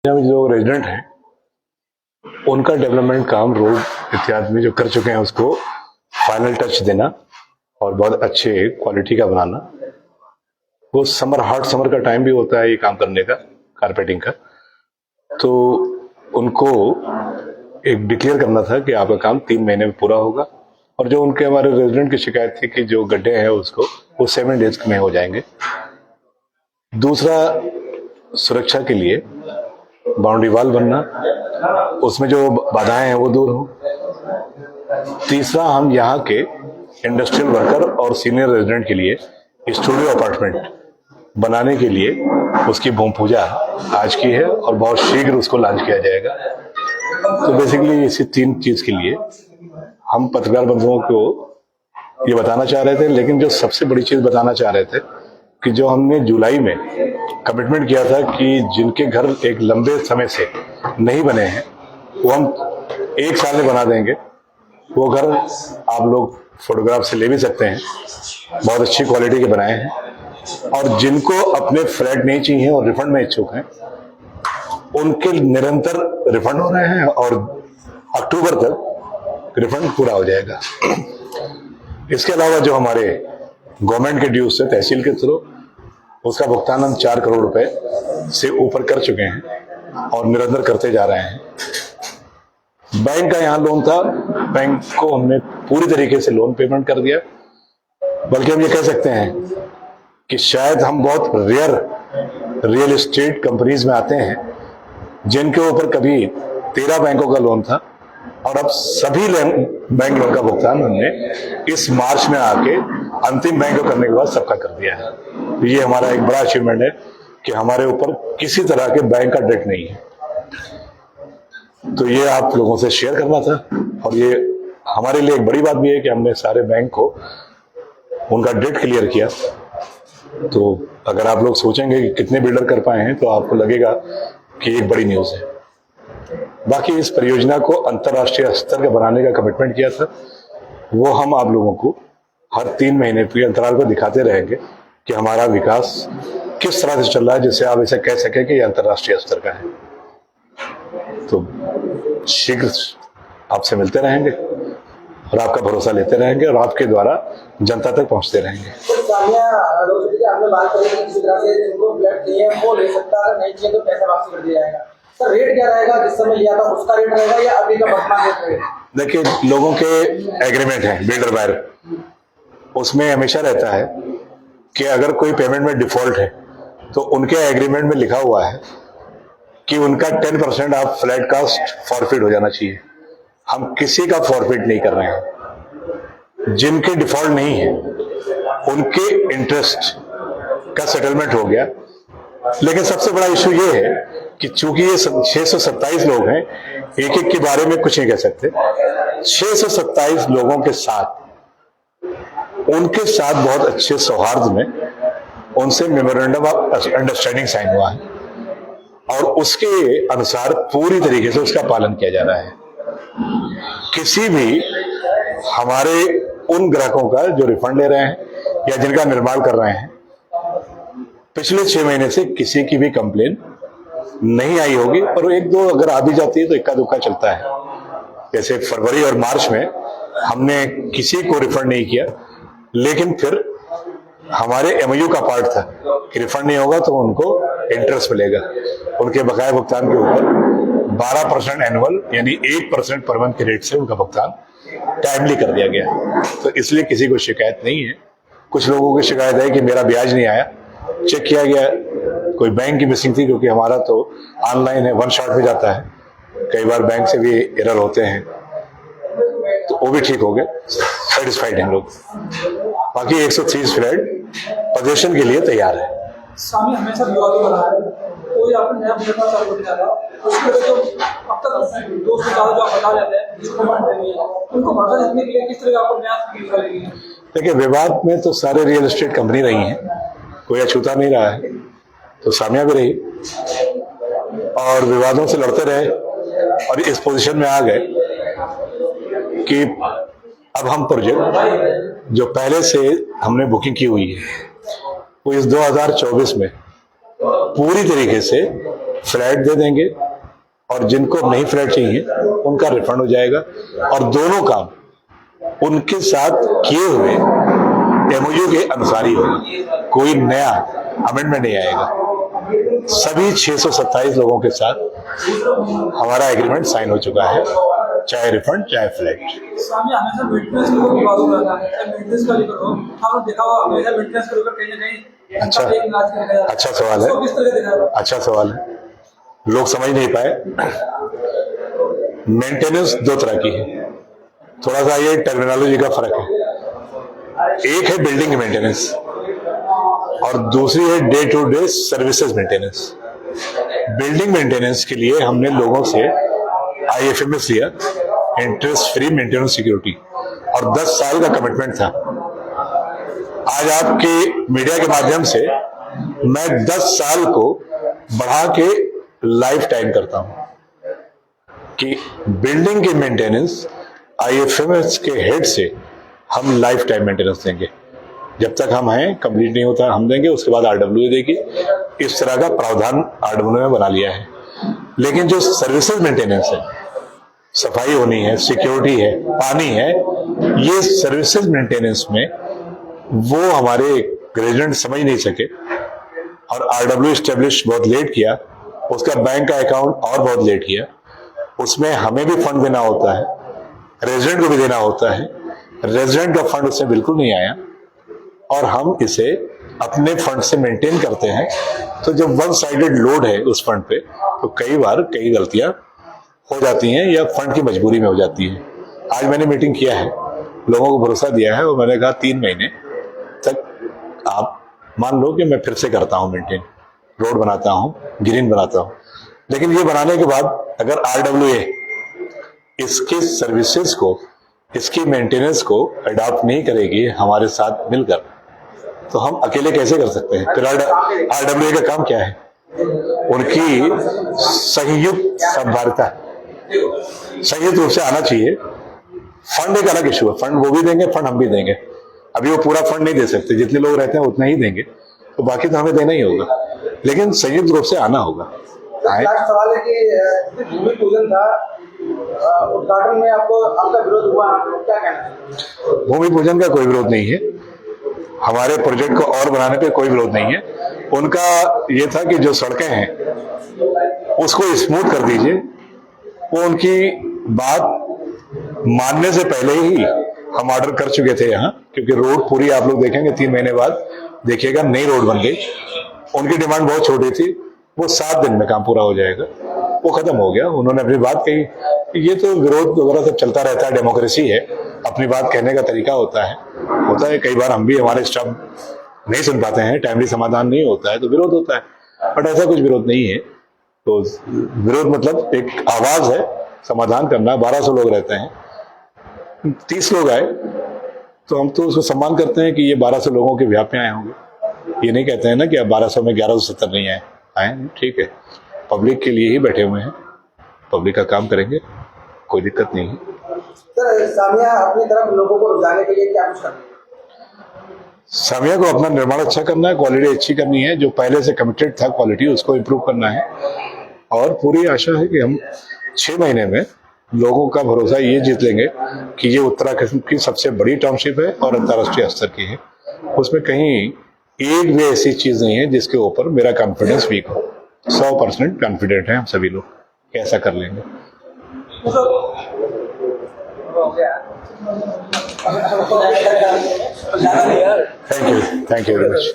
में जो रेजिडेंट हैं उनका डेवलपमेंट काम रोड इत्यादि में जो कर चुके हैं उसको फाइनल टच देना और बहुत अच्छे क्वालिटी का बनाना। वो हॉट समर का टाइम भी होता है ये काम करने का, कारपेटिंग का, तो उनको एक डिक्लेयर करना था कि आपका काम 3 महीने में पूरा होगा। और जो उनके हमारे रेजिडेंट की शिकायत थी कि जो गड्ढे हैं उसको वो 7 डेज में हो जाएंगे। दूसरा, सुरक्षा के लिए बाउंड्री वॉल बनना, उसमें जो बाधाएं हैं वो दूर हो। तीसरा, हम यहाँ के इंडस्ट्रियल वर्कर और सीनियर रेजिडेंट के लिए स्टूडियो अपार्टमेंट बनाने के लिए उसकी भूमि पूजा आज की है और बहुत शीघ्र उसको लॉन्च किया जाएगा। तो बेसिकली इसी 3 चीज के लिए हम पत्रकार बंधुओं को ये बताना चाह रहे थे। लेकिन जो सबसे बड़ी चीज बताना चाह रहे थे कि जो हमने जुलाई में कमिटमेंट किया था कि जिनके घर एक लंबे समय से नहीं बने हैं वो हम 1 साल में बना देंगे। वो घर आप लोग फोटोग्राफ से ले भी सकते हैं, बहुत अच्छी क्वालिटी के बनाए हैं। और जिनको अपने फ्लैट नहीं चाहिए और रिफंड में इच्छुक हैं उनके निरंतर रिफंड हो रहे हैं और अक्टूबर तक रिफंड पूरा हो जाएगा। इसके अलावा जो हमारे गवर्नमेंट के ड्यूज से तहसील के थ्रू उसका भुगतान हम 4 करोड़ रुपए से ऊपर कर चुके हैं और निरंतर करते जा रहे हैं। बैंक का यहाँ लोन था, बैंक को हमने पूरी तरीके से लोन पेमेंट कर दिया। बल्कि हम ये कह सकते हैं कि शायद हम बहुत रेयर रियल एस्टेट कंपनीज में आते हैं जिनके ऊपर कभी 13 बैंकों का लोन था और अब सभी बैंक लोन का भुगतान हमने इस मार्च में आके अंतिम बैंक को करने के बाद सबका कर दिया है। तो ये हमारा एक बड़ा अचीवमेंट है कि हमारे ऊपर किसी तरह के बैंक का डेट नहीं है। तो ये आप लोगों से शेयर करना था और ये हमारे लिए एक बड़ी बात भी है कि हमने सारे बैंक को उनका डेट क्लियर किया। तो अगर आप लोग सोचेंगे कि कितने बिल्डर कर पाए हैं तो आपको लगेगा कि एक बड़ी न्यूज है। बाकी इस परियोजना को अंतर्राष्ट्रीय स्तर का बनाने का कमिटमेंट किया था, वो हम आप लोगों को हर 3 महीने के अंतराल पर दिखाते रहेंगे कि हमारा विकास किस तरह से चल रहा है, जिससे आप इसे कह सकें कि ये अंतर्राष्ट्रीय स्तर का है। तो शीघ्र आपसे मिलते रहेंगे और आपका भरोसा लेते रहेंगे और आपके द्वारा जनता तक पहुंचते रहेंगे। आपने बात करी कि किसी तरह से जिनको फ्लैट चाहिए वो ले सकता है, नहीं चाहिए तो पैसा वापस कर दिया जाएगा। सर रेट क्या रहेगा, जिस समय लिया था उसका रेट रहेगा या अभी का वर्तमान रेट रहेगा? देखिए, लोगों के एग्रीमेंट है बिल्डर बायर, उसमें हमेशा रहता है कि अगर कोई पेमेंट में डिफॉल्ट है तो उनके एग्रीमेंट में लिखा हुआ है कि उनका 10% ऑफ फ्लैट कास्ट फॉरफिट हो जाना चाहिए। हम किसी का फॉरफिट नहीं कर रहे हैं। जिनके डिफॉल्ट नहीं है उनके इंटरेस्ट का सेटलमेंट हो गया। लेकिन सबसे बड़ा इश्यू ये है कि चूंकि ये 627 लोग हैं, एक एक के बारे में कुछ नहीं कह सकते। 627 लोगों के साथ उनके साथ बहुत अच्छे सौहार्द में उनसे मेमोरेंडम ऑफ अंडरस्टैंडिंग साइन हुआ है और उसके अनुसार पूरी तरीके से उसका पालन किया जा रहा है। किसी भी हमारे उन ग्राहकों का जो रिफंड ले रहे हैं या जिनका निर्माण कर रहे हैं, पिछले 6 महीने से किसी की भी कंप्लेन नहीं आई होगी। और 1-2 अगर आ भी जाती है तो इक्का दुक्का चलता है। जैसे फरवरी और मार्च में हमने किसी को रिफंड नहीं किया, लेकिन फिर हमारे एमओयू का पार्ट था कि रिफंड नहीं होगा तो उनको इंटरेस्ट मिलेगा। उनके बकाया भुगतान के ऊपर 12% एनुअल यानी 1% पर मंथ के रेट से उनका भुगतान टाइमली कर दिया गया। तो इसलिए किसी को शिकायत नहीं है। कुछ लोगों की शिकायत है कि मेरा ब्याज नहीं आया, चेक किया गया, कोई बैंक की मिसिंग थी, क्योंकि हमारा तो ऑनलाइन है, 1 शॉट में जाता है। कई बार बैंक से भी एरर होते हैं, तो वो भी ठीक हो गए, सेटिस्फाइड हैं लोग। बाकी 130 फ्लैट पोजीशन के लिए तैयार है। स्वामी हमेशा विवाद बना है, कोई आपने नया बिजनेस चालू करने जा रहा है उसके लिए तो अब तक दोस्त के ज्यादा जो आप बता लेते हैं जिसको मानते नहीं है उनको भरोसा देने के लिए किस तरह आपको नया करेगी? देखिए, विवाद में तो सारे रियल एस्टेट कंपनी रही हैं, कोई अछूता नहीं रहा है, तो सामिया भी रही और विवादों से लड़ते रहे और इस पोजीशन में आ गए कि अब हम प्रोजेक्ट जो पहले से हमने बुकिंग की हुई है वो इस 2024 में पूरी तरीके से फ्लैट दे देंगे और जिनको नहीं फ्लैट चाहिए उनका रिफंड हो जाएगा, और दोनों काम उनके साथ किए हुए एमओयू के अनुसार ही होगा, कोई नया अमेंडमेंट नहीं आएगा। सभी 627 लोगों के साथ हमारा एग्रीमेंट साइन हो चुका है, चाहे रिफंड चाहे फ्लैट। स्वामी हमेशा मेंटेनेंस को विवादों में आता है, मेंटेनेंस का लेकर हो, आपने देखा होगा हमेशा मेंटेनेंस को लेकर कहीं ना कहीं अच्छा अच्छा सवाल है, किस तरह देखा है? अच्छा सवाल है, लोग समझ नहीं पाए। मेंटेनेंस दो तरह की है, थोड़ा सा ये टर्मिनोलॉजी का फर्क है। एक है बिल्डिंग मेंटेनेंस और दूसरी है day to day services maintenance. Building maintenance के लिए हमने लोगों से IFMS लिया, इंटरेस्ट फ्री मेंटेनेंस सिक्योरिटी, और 10 साल का कमिटमेंट था। आज आपके मीडिया के माध्यम से मैं 10 साल को बढ़ा के लाइफ टाइम करता हूं कि बिल्डिंग की मेंटेनेंस IFMS के हेड से हम लाइफ टाइम मेंटेनेंस देंगे, जब तक हम हैं कंप्लीट नहीं होता हम देंगे, उसके बाद RWA देगी। इस तरह का प्रावधान RWA में बना लिया है। लेकिन जो सर्विसेज मेंटेनेंस है, सफाई होनी है, सिक्योरिटी है, पानी है, ये सर्विसेज मेंटेनेंस में वो हमारे रेजिडेंट समझ नहीं सके और RWA स्टेब्लिश बहुत लेट किया, उसका बैंक का अकाउंट और बहुत लेट किया, उसमें हमें भी फंड देना होता है, रेजिडेंट को भी देना होता है, रेजिडेंट का फंड उसमें बिल्कुल नहीं आया और हम इसे अपने फंड से मेंटेन करते हैं। तो जब वन साइडेड लोड है उस फंड पे, तो कई बार कई गलतियां हो जाती हैं या फंड की मजबूरी में हो जाती है। आज मैंने मीटिंग किया है, लोगों को भरोसा दिया है और मैंने कहा 3 महीने तक आप मान लो कि मैं फिर से करता हूं मेंटेन, रोड बनाता हूं, ग्रीन बनाता हूं, लेकिन ये बनाने के बाद अगर RWA इसके सर्विसेज को, इसकी मेंटेनेंस को अडॉप्ट नहीं करेगी हमारे साथ मिलकर, तो हम अकेले कैसे कर सकते हैं? फिर RWA का काम क्या है? उनकी संयुक्त संभारता, संयुक्त रूप से आना चाहिए। फंड एक अलग इशू है, फंड वो भी देंगे, फंड हम भी देंगे। अभी वो पूरा फंड नहीं दे सकते, जितने लोग रहते हैं उतना ही देंगे, तो बाकी तो हमें देना ही होगा, लेकिन संयुक्त रूप से आना होगा। सवाल है कि भूमि पूजन था, उद्घाटन में आपका विरोध हुआ, क्या कहना है? भूमि पूजन का कोई विरोध नहीं है, हमारे प्रोजेक्ट को और बनाने पे कोई विरोध नहीं है। उनका ये था कि जो सड़कें हैं उसको स्मूथ कर दीजिए, वो उनकी बात मानने से पहले ही हम ऑर्डर कर चुके थे यहाँ, क्योंकि रोड पूरी आप लोग देखेंगे 3 महीने बाद देखिएगा नई रोड बन गई। उनकी डिमांड बहुत छोटी थी, वो 7 दिन में काम पूरा हो जाएगा, वो खत्म हो गया। उन्होंने अपनी बात कही। ये तो विरोध वगैरह सब चलता रहता है, डेमोक्रेसी है, अपनी बात कहने का तरीका होता है। कई बार हम भी, हमारे स्टाफ नहीं सुन पाते हैं, टाइमली समाधान नहीं होता है तो विरोध होता है, बट ऐसा कुछ विरोध नहीं है। तो विरोध मतलब एक आवाज है, समाधान करना। 1200 लोग रहते हैं, 30 लोग आए तो हम तो उसको सम्मान करते हैं कि ये 1200 लोगों के व्याप में आए होंगे। ये नहीं कहते हैं ना कि अब 1200 में 1170 नहीं आए, ठीक है, पब्लिक के लिए ही बैठे हुए हैं, पब्लिक का काम करेंगे, कोई दिक्कत नहीं है। सर, सामिया अपनी तरफ लोगों को रुझाने के लिए क्या कुछ करना है? सामिया को अपना निर्माण अच्छा करना है, क्वालिटी अच्छी करनी है, जो पहले से कमिटेड था क्वालिटी उसको इम्प्रूव करना है, और पूरी आशा है कि हम 6 महीने में लोगों का भरोसा ये जीत लेंगे कि ये उत्तराखंड की सबसे बड़ी टाउनशिप है और अंतर्राष्ट्रीय स्तर की है। उसमें कहीं एक भी ऐसी चीज नहीं है जिसके ऊपर मेरा कॉन्फिडेंस वीक हो। 100% कॉन्फिडेंट है हम सभी लोग कि ऐसा कर लेंगे। Thank you very much.